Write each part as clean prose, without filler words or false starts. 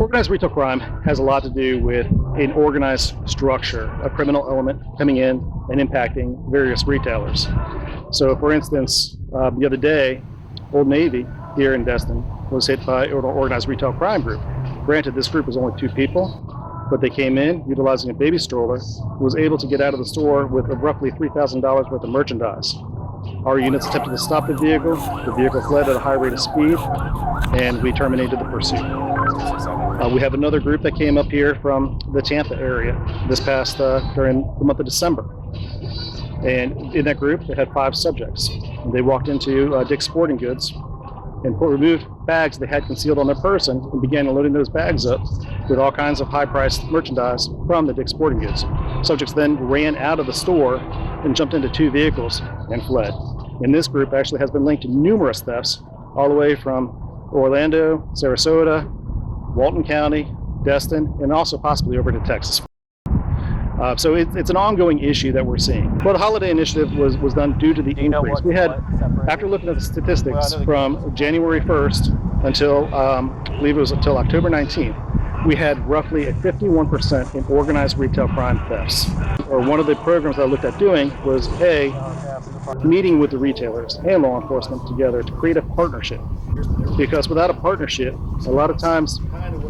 Organized retail crime has a lot to do with an organized structure, a criminal element coming in and impacting various retailers. So for instance, the other day, Old Navy here in Destin was hit by an organized retail crime group. Granted, this group was only 2 people, but they came in utilizing a baby stroller, was able to get out of the store with roughly $3,000 worth of merchandise. Our units attempted to stop the vehicle fled at a high rate of speed, and we terminated the pursuit. We have another group that came up here from the Tampa area this past during the month of December. And in that group, they had 5 subjects. They walked into Dick's Sporting Goods and removed bags they had concealed on their person and began loading those bags up with all kinds of high-priced merchandise from the Dick's Sporting Goods. Subjects then ran out of the store and jumped into 2 vehicles and fled. And this group actually has been linked to numerous thefts all the way from Orlando, Sarasota, Walton County, Destin, and also possibly over to Texas. So it's an ongoing issue that we're seeing. Well, the holiday initiative was done due to the increase. We had, after looking at the statistics from January 1st until, I believe it was until October 19th, we had roughly a 51% in organized retail crime thefts. Or one of the programs I looked at doing was meeting with the retailers and law enforcement together to create a partnership. Because without a partnership, a lot of times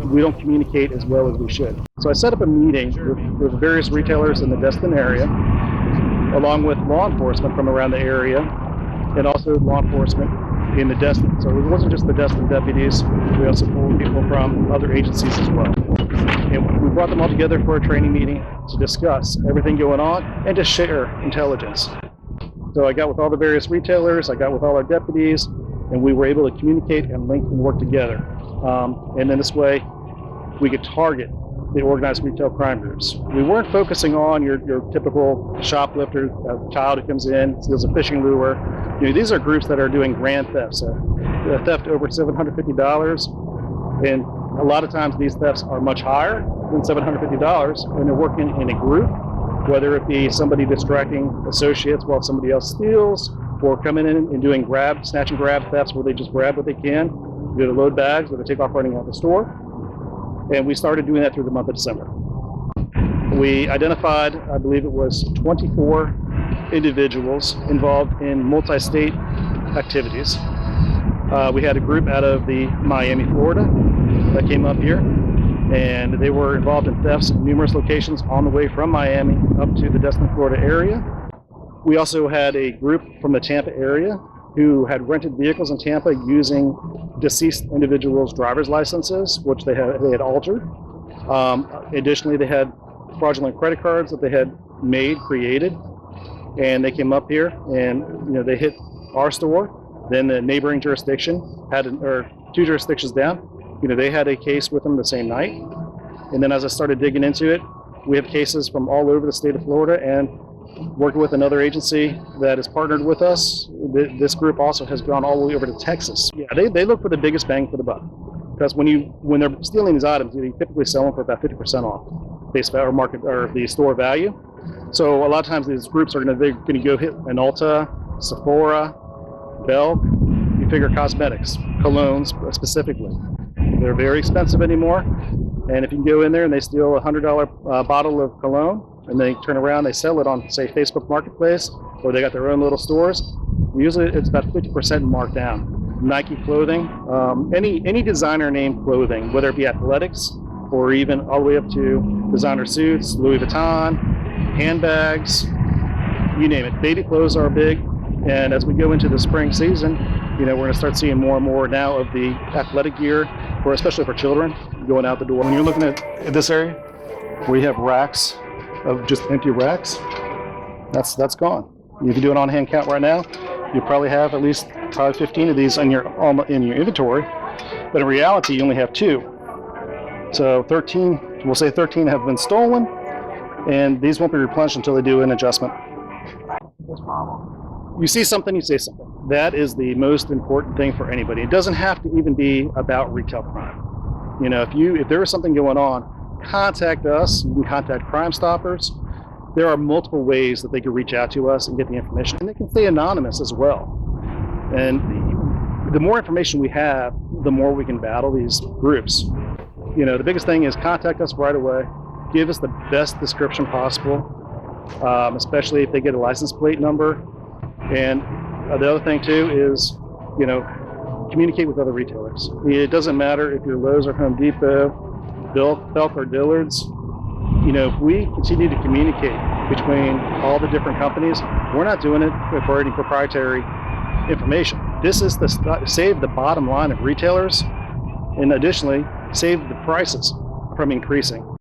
we don't communicate as well as we should. So I set up a meeting with various retailers in the Destin area, along with law enforcement from around the area, and also law enforcement in the Destin. So it wasn't just the Destin deputies, we also pulled people from other agencies as well. And we brought them all together for a training meeting to discuss everything going on and to share intelligence. So I got with all the various retailers, I got with all our deputies, and we were able to communicate and link and work together. And then this way, we could target the organized retail crime groups. We weren't focusing on your typical shoplifter, a child who comes in, steals a fishing lure. You know, these are groups that are doing grand thefts. A theft over $750, and a lot of times these thefts are much higher than $750 when they're working in a group, whether it be somebody distracting associates while somebody else steals, or coming in and doing snatch and grab thefts where they just grab what they can, do the load bags, or they take off running out the store. And we started doing that through the month of December. We identified, I believe it was 24 individuals involved in multi-state activities. We had a group out of the Miami, Florida that came up here, and they were involved in thefts in numerous locations on the way from Miami up to the Destin, Florida area. We also had a group from the Tampa area who had rented vehicles in Tampa using deceased individuals' driver's licenses, which they had altered. Additionally, they had fraudulent credit cards that they had created, and they came up here and they hit our store. Then the neighboring jurisdiction or 2 jurisdictions down, they had a case with them the same night. And then as I started digging into it, we have cases from all over the state of Florida, and working with another agency that has partnered with us, this group also has gone all the way over to Texas. Yeah, they look for the biggest bang for the buck, because when they're stealing these items, they typically sell them for about 50% off base value or market or the store value. So a lot of times these groups are going to go hit an Ulta, Sephora, Belk. You figure cosmetics, colognes specifically. They're very expensive anymore, and if you can go in there and they steal a $100 bottle of cologne, and they turn around, they sell it on, say, Facebook Marketplace, or they got their own little stores. Usually it's about 50% marked down. Nike clothing, any designer name clothing, whether it be athletics or even all the way up to designer suits, Louis Vuitton, handbags, you name it. Baby clothes are big, and as we go into the spring season, we're going to start seeing more and more now of the athletic gear, especially for children, going out the door. When you're looking at this area, where you have racks of just empty racks, that's gone. If you do an on-hand count right now, you probably have at least 15 of these in your inventory, but in reality you only have 2. So 13, we'll say 13 have been stolen, and these won't be replenished until they do an adjustment. You see something, you say something. That is the most important thing for anybody. It doesn't have to even be about retail crime. If there is something going on, contact us. You can contact Crime Stoppers. There are multiple ways that they can reach out to us and get the information, and they can stay anonymous as well. And the more information we have, the more we can battle these groups. the biggest thing is contact us right away. Give us the best description possible, especially if they get a license plate number. And the other thing too is, communicate with other retailers. It doesn't matter if you're Lowe's or Home Depot, Belk or Dillard's. If we continue to communicate between all the different companies, we're not doing it for any proprietary information. This is to save the bottom line of retailers, and additionally, save the prices from increasing.